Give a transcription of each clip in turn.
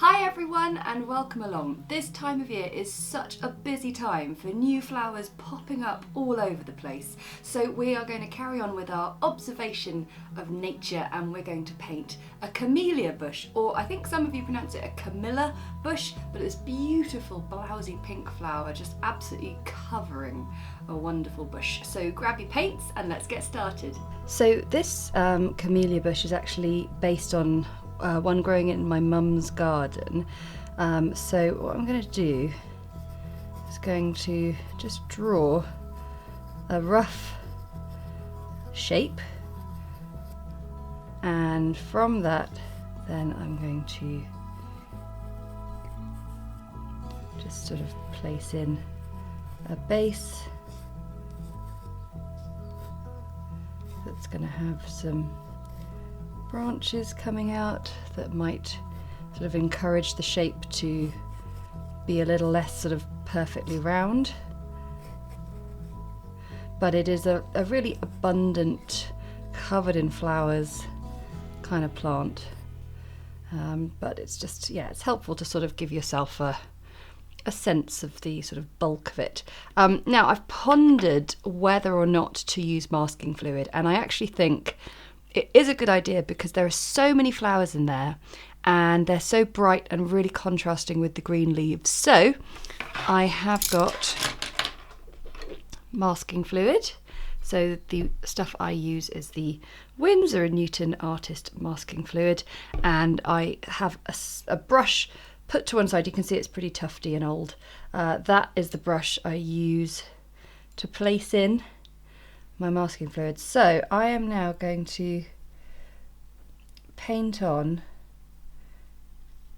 Hi everyone and welcome along. This time of year is such a busy time for new flowers popping up all over the place. So we are going to carry on with our observation of nature and we're going to paint a camellia bush, or I think some of you pronounce it a camilla bush, but it's beautiful blousy pink flower just absolutely covering a wonderful bush. So grab your paints and let's get started. So this camellia bush is actually based on one growing in my mum's garden. So what I'm going to do is going to just draw a rough shape, and from that then I'm going to just sort of place in a base that's going to have some branches coming out that might sort of encourage the shape to be a little less sort of perfectly round. But it is a really abundant, covered in flowers kind of plant. But it's just, yeah, it's helpful to sort of give yourself a sense of the sort of bulk of it. Now I've pondered whether or not to use masking fluid, and I actually think it is a good idea because there are so many flowers in there and they're so bright and really contrasting with the green leaves. So I have got masking fluid. So the stuff I use is the Winsor & Newton Artist Masking Fluid, and I have a brush put to one side. You can see it's pretty tufty and old. That is the brush I use to place in my masking fluid. So I am now going to paint on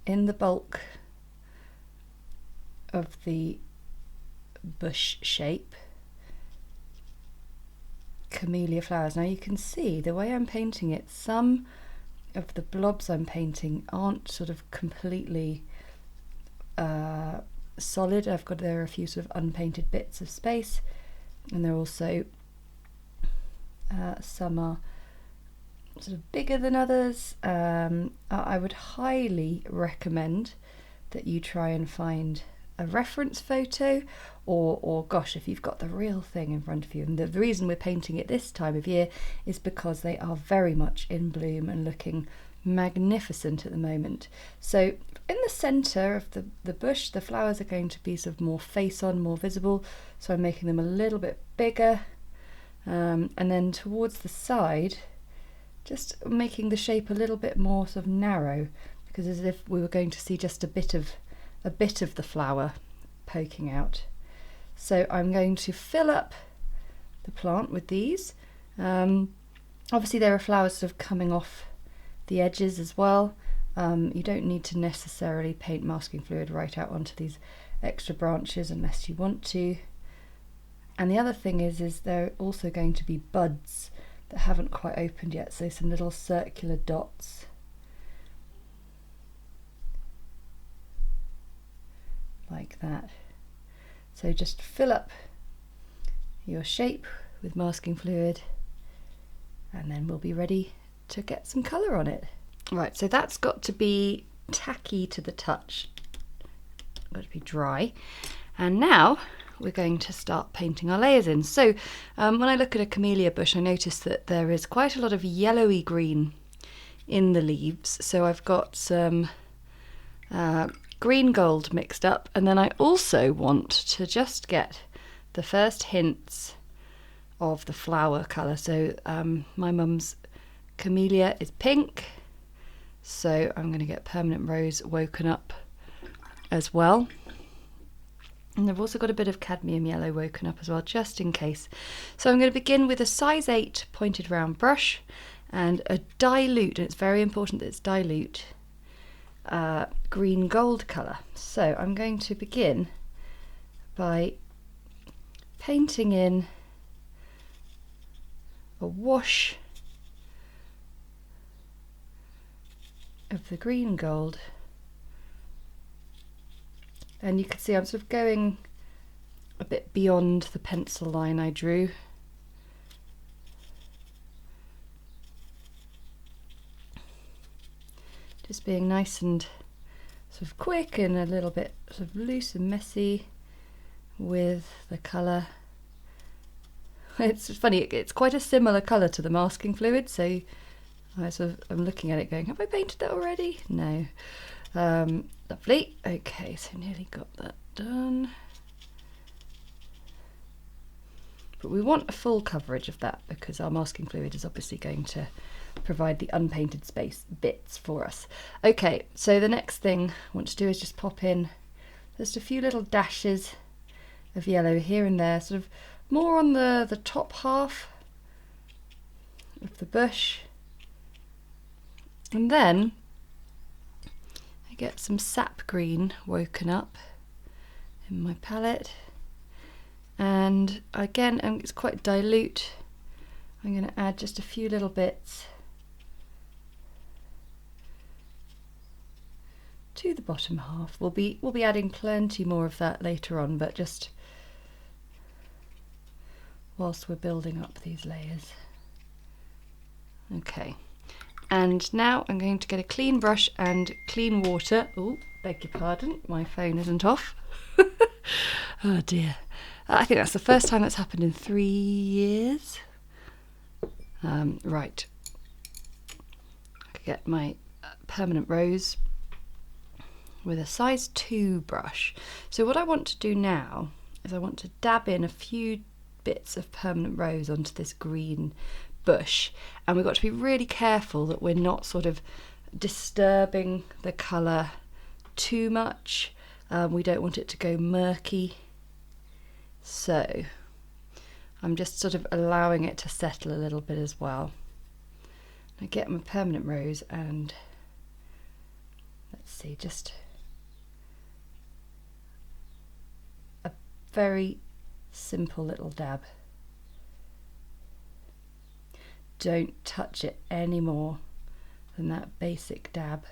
in the bulk of the bush shape camellia flowers. Now you can see the way I'm painting it, some of the blobs I'm painting aren't sort of completely solid. There are a few sort of unpainted bits of space, and they're also some are sort of bigger than others. I would highly recommend that you try and find a reference photo, or gosh, if you've got the real thing in front of you. And the reason we're painting it this time of year is because they are very much in bloom and looking magnificent at the moment. So in the centre of the bush, the flowers are going to be sort of more face on, more visible, so I'm making them a little bit bigger. And then towards the side, just making the shape a little bit more sort of narrow, because as if we were going to see just a bit of the flower poking out. So I'm going to fill up the plant with these. Obviously there are flowers sort of coming off the edges as well. You don't need to necessarily paint masking fluid right out onto these extra branches unless you want to. And the other thing is there are also going to be buds that haven't quite opened yet, so some little circular dots. Like that. So just fill up your shape with masking fluid and then we'll be ready to get some colour on it. Right, so that's got to be tacky to the touch. Got to be dry. And now we're going to start painting our layers in. So when I look at a camellia bush, I notice that there is quite a lot of yellowy green in the leaves. So I've got some green gold mixed up, and then I also want to just get the first hints of the flower colour. So my mum's camellia is pink, so I'm going to get permanent rose woken up as well. And I've also got a bit of cadmium yellow woken up as well, just in case. So I'm going to begin with a size 8 pointed round brush and a dilute, and it's very important that it's dilute, green gold colour. So I'm going to begin by painting in a wash of the green gold. And you can see I'm sort of going a bit beyond the pencil line I drew. Just being nice and sort sort of quick and a little bit sort of loose and messy with the colour. It's funny, it's quite a similar colour to the masking fluid, so I'm looking at it going, have I painted that already? No. Lovely. Okay, so nearly got that done. But we want a full coverage of that because our masking fluid is obviously going to provide the unpainted space bits for us. Okay, so the next thing I want to do is just pop in just a few little dashes of yellow here and there, sort of more on the top half of the bush. And then I get some sap green woken up in my palette. And again, it's quite dilute. I'm going to add just a few little bits to the bottom half. We'll be adding plenty more of that later on, but just whilst we're building up these layers. Okay, and now I'm going to get a clean brush and clean water. Oh, beg your pardon, my phone isn't off. Oh dear. I think that's the first time that's happened in 3 years. Right. I get my permanent rose with a size 2 brush. So what I want to do now is I want to dab in a few bits of permanent rose onto this green bush, and we've got to be really careful that we're not sort of disturbing the colour too much. We don't want it to go murky, so I'm just sort of allowing it to settle a little bit as well. I get my permanent rose and let's see, just a very simple little dab. Don't touch it any more than that basic dab.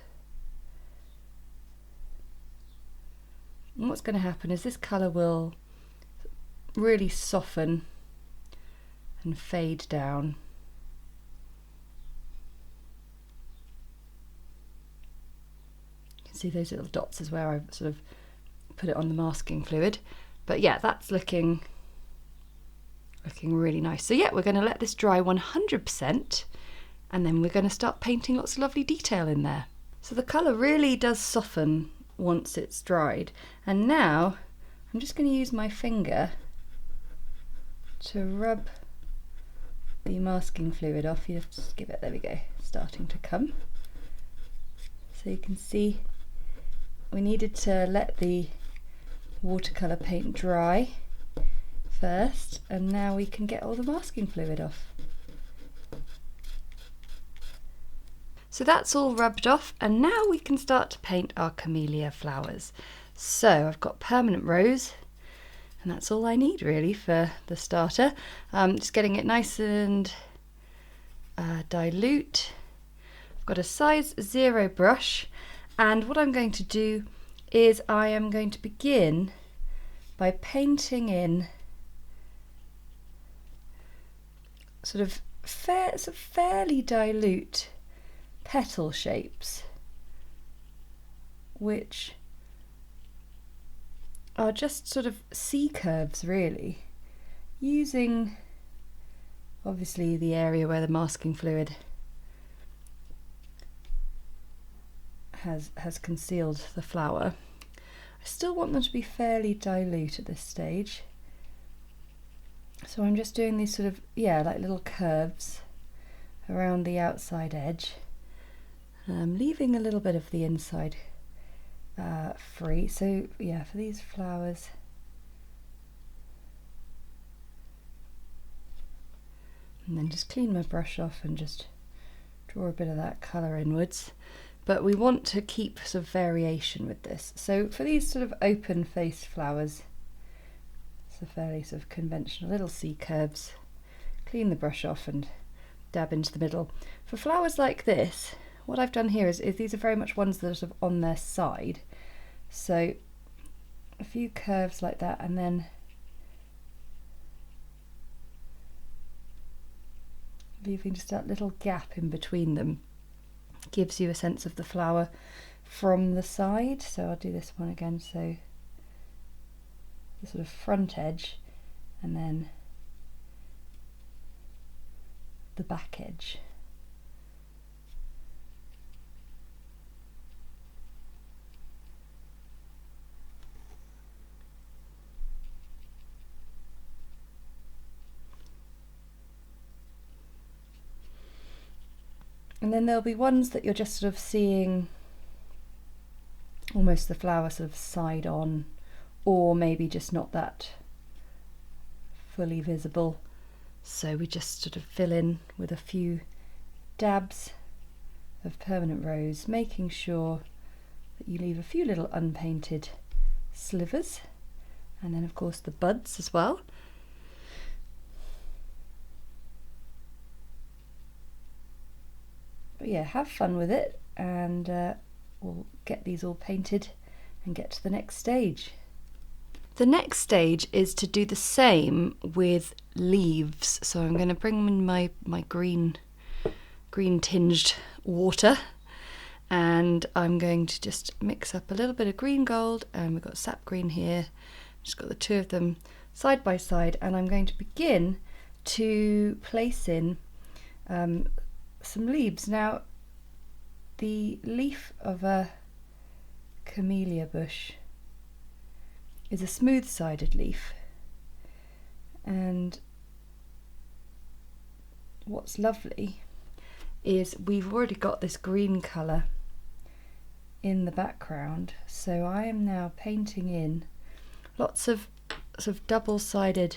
And what's going to happen is this colour will really soften and fade down. You can see those little dots is where I've sort of put it on the masking fluid. But yeah, that's looking really nice. So yeah, we're going to let this dry 100% and then we're going to start painting lots of lovely detail in there. So the colour really does soften once it's dried, and now I'm just going to use my finger to rub the masking fluid off. You have to just give it, there we go, starting to come. So you can see we needed to let the watercolour paint dry first, and now we can get all the masking fluid off. So that's all rubbed off, and now we can start to paint our camellia flowers. So I've got permanent rose, and that's all I need really for the starter. Just getting it nice and dilute. I've got a size 0 brush, and what I'm going to do is I am going to begin by painting in sort of fairly dilute petal shapes, which are just sort of C curves really, using obviously the area where the masking fluid has concealed the flower. I still want them to be fairly dilute at this stage, so I'm just doing these sort of, yeah, like little curves around the outside edge, leaving a little bit of the inside free. So yeah, for these flowers, and then just clean my brush off and just draw a bit of that colour inwards. But we want to keep some variation with this. So for these sort of open faced flowers, it's a fairly sort of conventional little C curves, clean the brush off and dab into the middle. For flowers like this, what I've done here is these are very much ones that are sort of on their side. So a few curves like that, and then leaving just that little gap in between them gives you a sense of the flower from the side. So I'll do this one again, so the sort of front edge and then the back edge. And then there'll be ones that you're just sort of seeing almost the flower sort of side on, or maybe just not that fully visible. So we just sort of fill in with a few dabs of permanent rose, making sure that you leave a few little unpainted slivers, and then of course the buds as well. But yeah, have fun with it, and we'll get these all painted and get to the next stage. The next stage is to do the same with leaves. So I'm going to bring in my green tinged water, and I'm going to just mix up a little bit of green gold, and we've got sap green here. Just got the two of them side by side, and I'm going to begin to place in some leaves. Now, the leaf of a camellia bush is a smooth-sided leaf, and what's lovely is we've already got this green colour in the background, so I am now painting in lots of sort of double-sided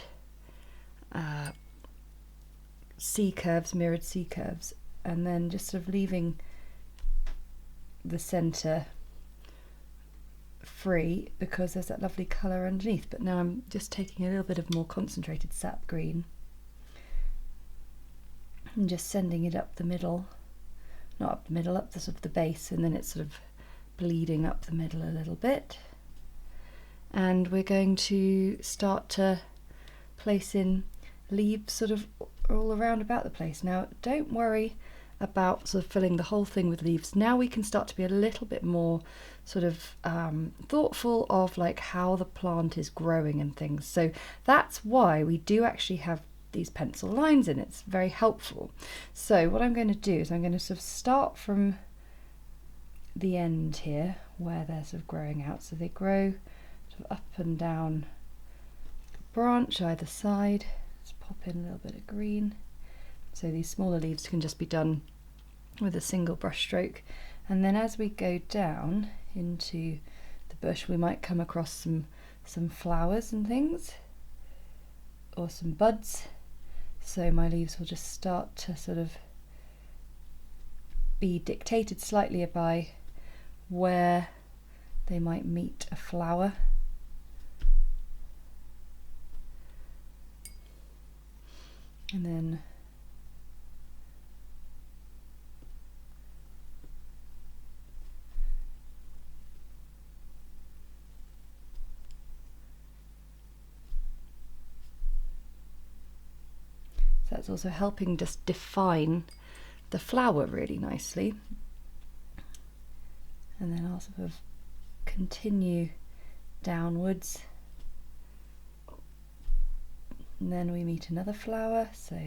C-curves, mirrored C-curves, and then just sort of leaving the centre free because there's that lovely colour underneath. But now I'm just taking a little bit of more concentrated sap green and just sending it up the middle, not up the middle, up the sort of the base, and then it's sort of bleeding up the middle a little bit. And we're going to start to place in leaves sort of all around about the place. Now, don't worry about sort of filling the whole thing with leaves. Now we can start to be a little bit more sort of thoughtful of like how the plant is growing and things. So that's why we do actually have these pencil lines in. It's very helpful. So what I'm going to do is I'm going to sort of start from the end here where they're sort of growing out. So they grow sort of up and down a branch either side. Let's pop in a little bit of green. So these smaller leaves can just be done with a single brush stroke, and then as we go down into the bush we might come across some flowers and things, or some buds. So my leaves will just start to sort of be dictated slightly by where they might meet a flower. And then so that's also helping just define the flower really nicely. And then I'll sort of continue downwards, and then we meet another flower, so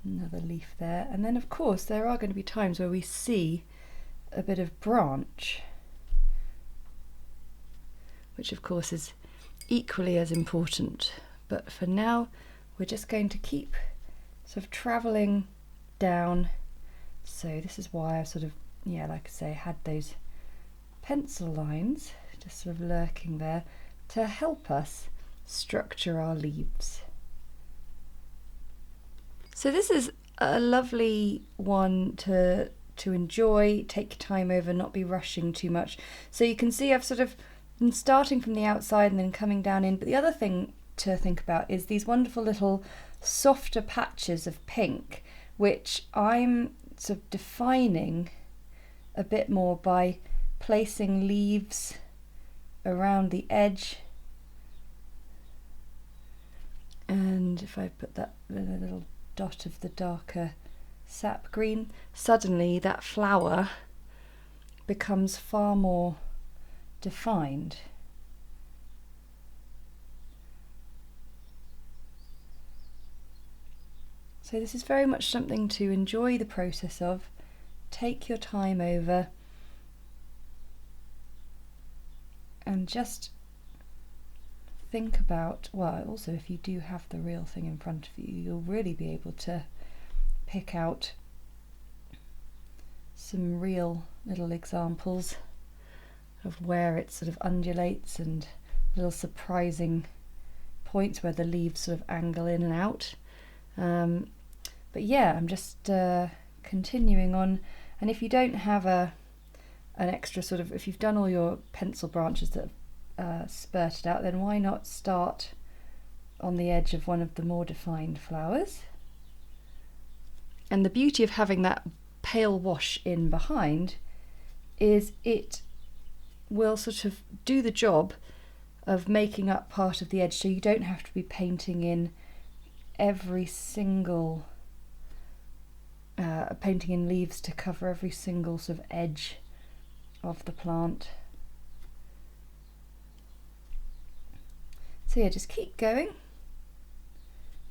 another leaf there. And then of course there are going to be times where we see a bit of branch, which of course is equally as important, but for now we're just going to keep sort of travelling down. So this is why I've sort of, yeah, like I say, had those pencil lines just sort of lurking there to help us structure our leaves. So this is a lovely one to enjoy, take time over, not be rushing too much. So you can see I've sort of been starting from the outside and then coming down in, but the other thing to think about is these wonderful little softer patches of pink, which I'm sort of defining a bit more by placing leaves around the edge. And if I put that little dot of the darker sap green, suddenly that flower becomes far more defined. So this is very much something to enjoy the process of. Take your time over and just think about, well, also if you do have the real thing in front of you, you'll really be able to pick out some real little examples of where it sort of undulates and little surprising points where the leaves sort of angle in and out. But yeah, I'm just continuing on, and if you don't have an extra sort of, if you've done all your pencil branches that have spurted out, then why not start on the edge of one of the more defined flowers? And the beauty of having that pale wash in behind is it will sort of do the job of making up part of the edge, so you don't have to be painting in every single painting in leaves to cover every single sort of edge of the plant. So yeah, just keep going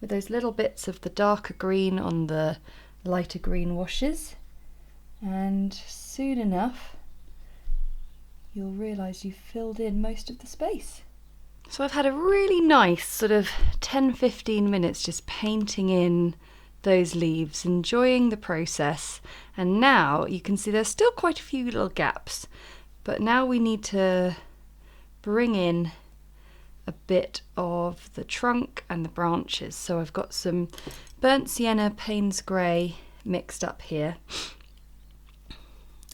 with those little bits of the darker green on the lighter green washes, and soon enough you'll realise you've filled in most of the space. So I've had a really nice sort of 10-15 minutes just painting in those leaves, enjoying the process, and now you can see there's still quite a few little gaps, but now we need to bring in a bit of the trunk and the branches. So I've got some burnt sienna Payne's grey mixed up here,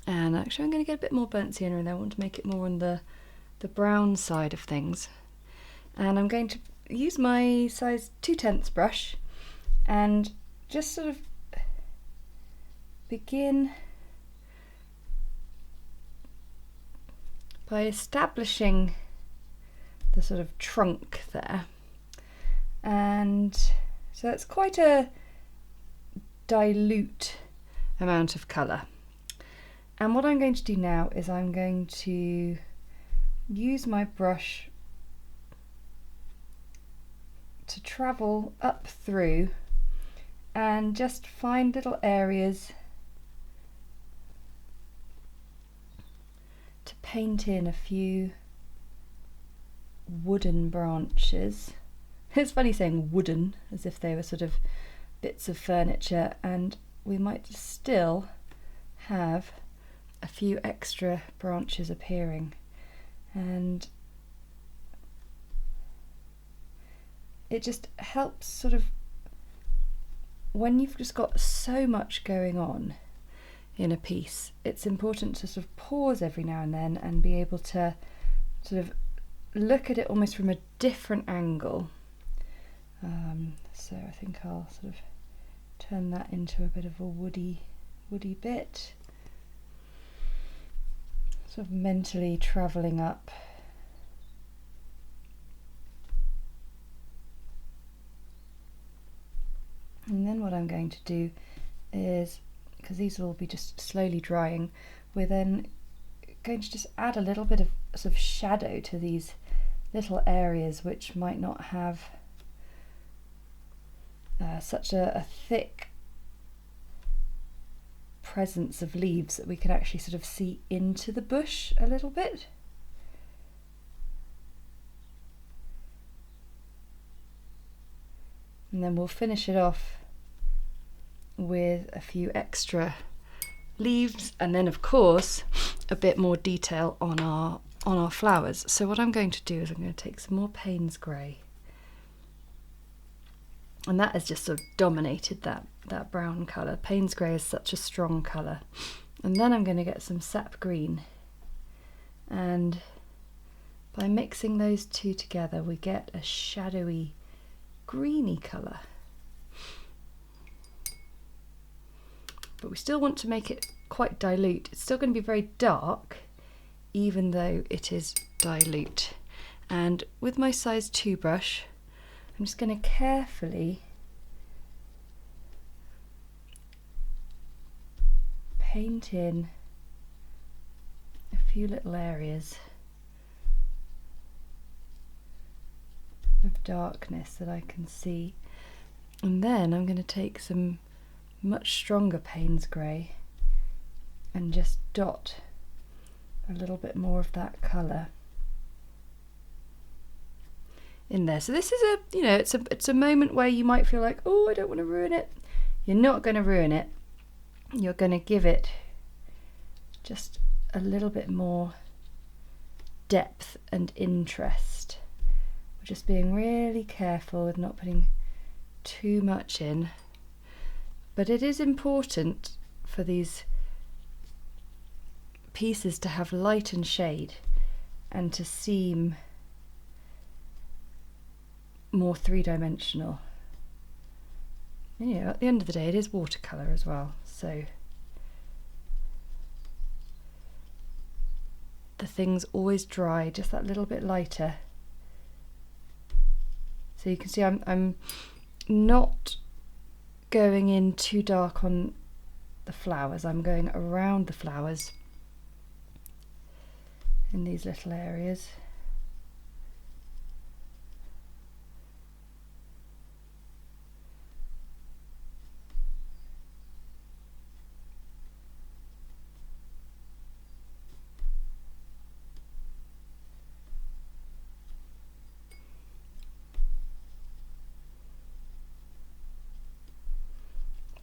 and actually I'm going to get a bit more burnt sienna in there. I want to make it more on the brown side of things, and I'm going to use my size 2/10 brush and just sort of begin by establishing the sort of trunk there. And so that's quite a dilute amount of colour. And what I'm going to do now is I'm going to use my brush to travel up through and just find little areas to paint in a few wooden branches. It's funny saying wooden as if they were sort of bits of furniture, and we might still have a few extra branches appearing, and it just helps sort of, when you've just got so much going on in a piece, it's important to sort of pause every now and then and be able to sort of look at it almost from a different angle. So I think I'll sort of turn that into a bit of a woody bit, sort of mentally travelling up. And then what I'm going to do is, because these will all be just slowly drying, we're then going to just add a little bit of sort of shadow to these little areas which might not have such a thick presence of leaves, that we can actually sort of see into the bush a little bit. And then we'll finish it off with a few extra leaves, and then of course a bit more detail on our flowers. So what I'm going to do is I'm going to take some more Payne's grey, and that has just sort of dominated that brown colour. Payne's grey is such a strong colour. And then I'm going to get some sap green, and by mixing those two together we get a shadowy greeny colour. But we still want to make it quite dilute. It's still going to be very dark even though it is dilute. And with my size 2 brush, I'm just going to carefully paint in a few little areas of darkness that I can see, and then I'm going to take some much stronger Payne's grey and just dot a little bit more of that colour in there. So this is a, you know, it's a moment where you might feel like, oh, I don't want to ruin it. You're not going to ruin it. You're going to give it just a little bit more depth and interest. We're just being really careful with not putting too much in. But it is important for these pieces to have light and shade and to seem more three-dimensional. You know, at the end of the day, it is watercolour as well, so the things always dry just that little bit lighter. So you can see I'm not going in too dark on the flowers. I'm going around the flowers in these little areas.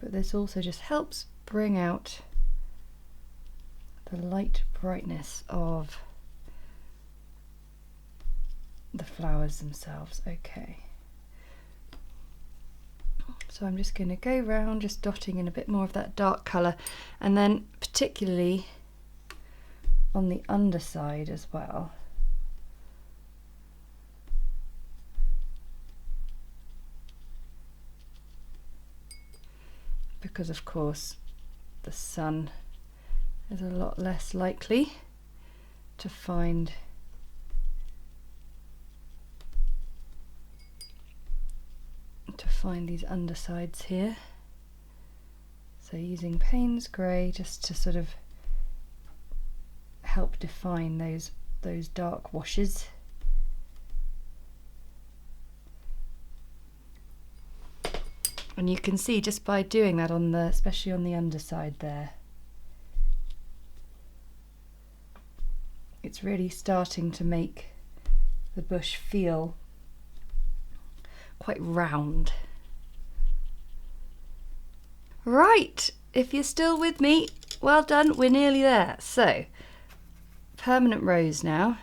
But this also just helps bring out the light brightness of the flowers themselves. Okay, so I'm just going to go round just dotting in a bit more of that dark colour, and then particularly on the underside as well. Because of course the sun is a lot less likely to find these undersides here. So using Payne's grey just to sort of help define those dark washes. And you can see just by doing that on the, especially on the underside there, it's really starting to make the bush feel quite round. Right, if you're still with me, well done, we're nearly there. So, permanent rose now,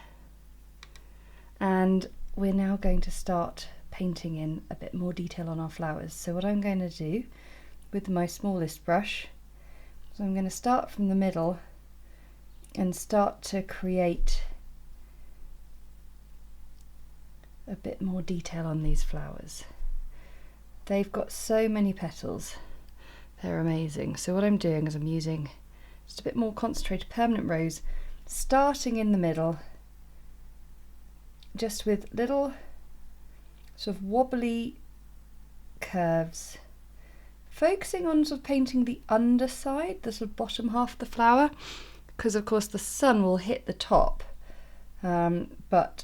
and we're now going to start painting in a bit more detail on our flowers. So what I'm going to do with my smallest brush is I'm going to start from the middle and start to create a bit more detail on these flowers. They've got so many petals, they're amazing. So what I'm doing is I'm using just a bit more concentrated permanent rose, starting in the middle, just with little sort of wobbly curves, focusing on sort of painting the underside, the sort of bottom half of the flower, because of course the sun will hit the top, but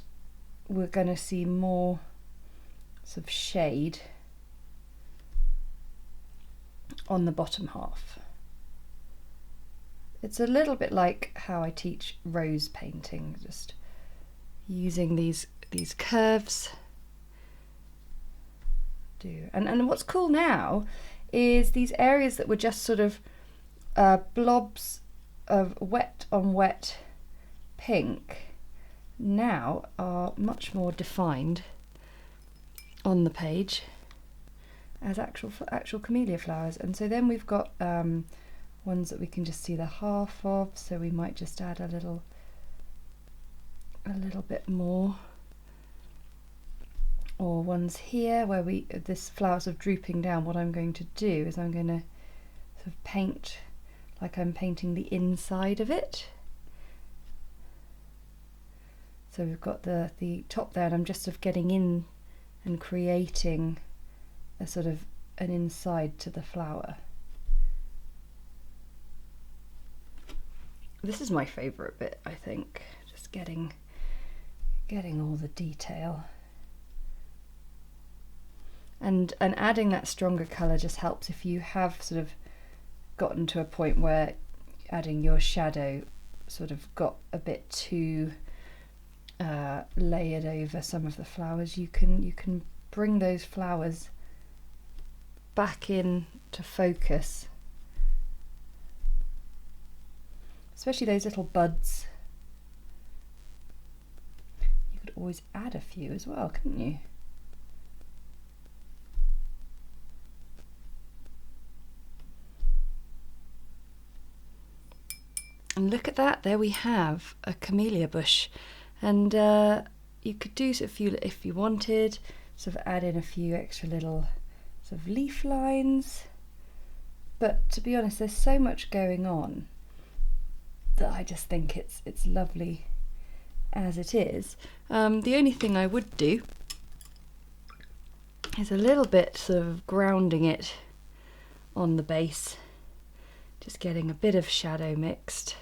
we're going to see more sort of shade on the bottom half. It's a little bit like how I teach rose painting, just using these curves. And what's cool now is these areas that were just sort of blobs of wet on wet pink now are much more defined on the page as actual camellia flowers. And so then we've got ones that we can just see the half of, so we might just add a little bit more, or ones here where this flower sort of drooping down. What I'm going to do is I'm going to sort of paint like I'm painting the inside of it. So we've got the top there, and I'm just sort of getting in and creating a sort of an inside to the flower. This is my favourite bit, I think, just getting all the detail. And adding that stronger colour just helps if you have sort of gotten to a point where adding your shadow sort of got a bit too layered over some of the flowers. You can bring those flowers back in to focus, especially those little buds. You could always add a few as well, couldn't you? And look at that, there we have a camellia bush. And you could do a few, if you wanted, sort of add in a few extra little sort of leaf lines. But to be honest, there's so much going on that I just think it's lovely as it is. The only thing I would do is a little bit sort of grounding it on the base, just getting a bit of shadow mixed.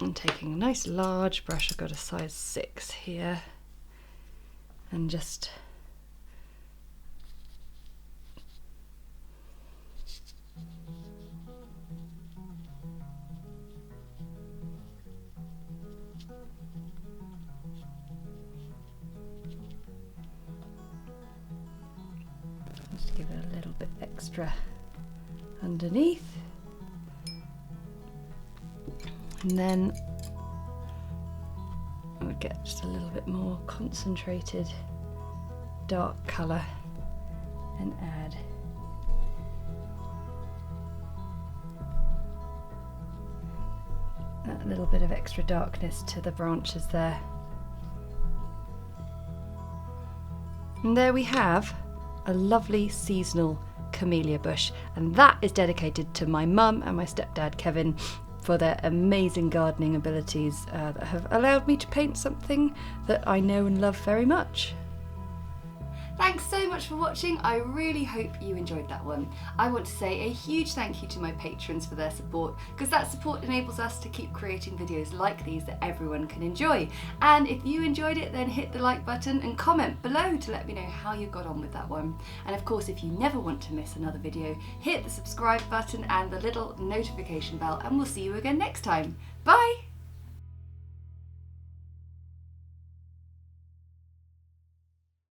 And taking a nice large brush, I've got a size 6 here, and just give it a little bit extra underneath. And then I would get just a little bit more concentrated dark colour and add that little bit of extra darkness to the branches there. And there we have a lovely seasonal camellia bush, and that is dedicated to my mum and my stepdad Kevin for their amazing gardening abilities that have allowed me to paint something that I know and love very much. Thanks so much for watching. I really hope you enjoyed that one. I want to say a huge thank you to my patrons for their support, because that support enables us to keep creating videos like these that everyone can enjoy. And if you enjoyed it, then hit the like button and comment below to let me know how you got on with that one. And of course, if you never want to miss another video, hit the subscribe button and the little notification bell, and we'll see you again next time. Bye!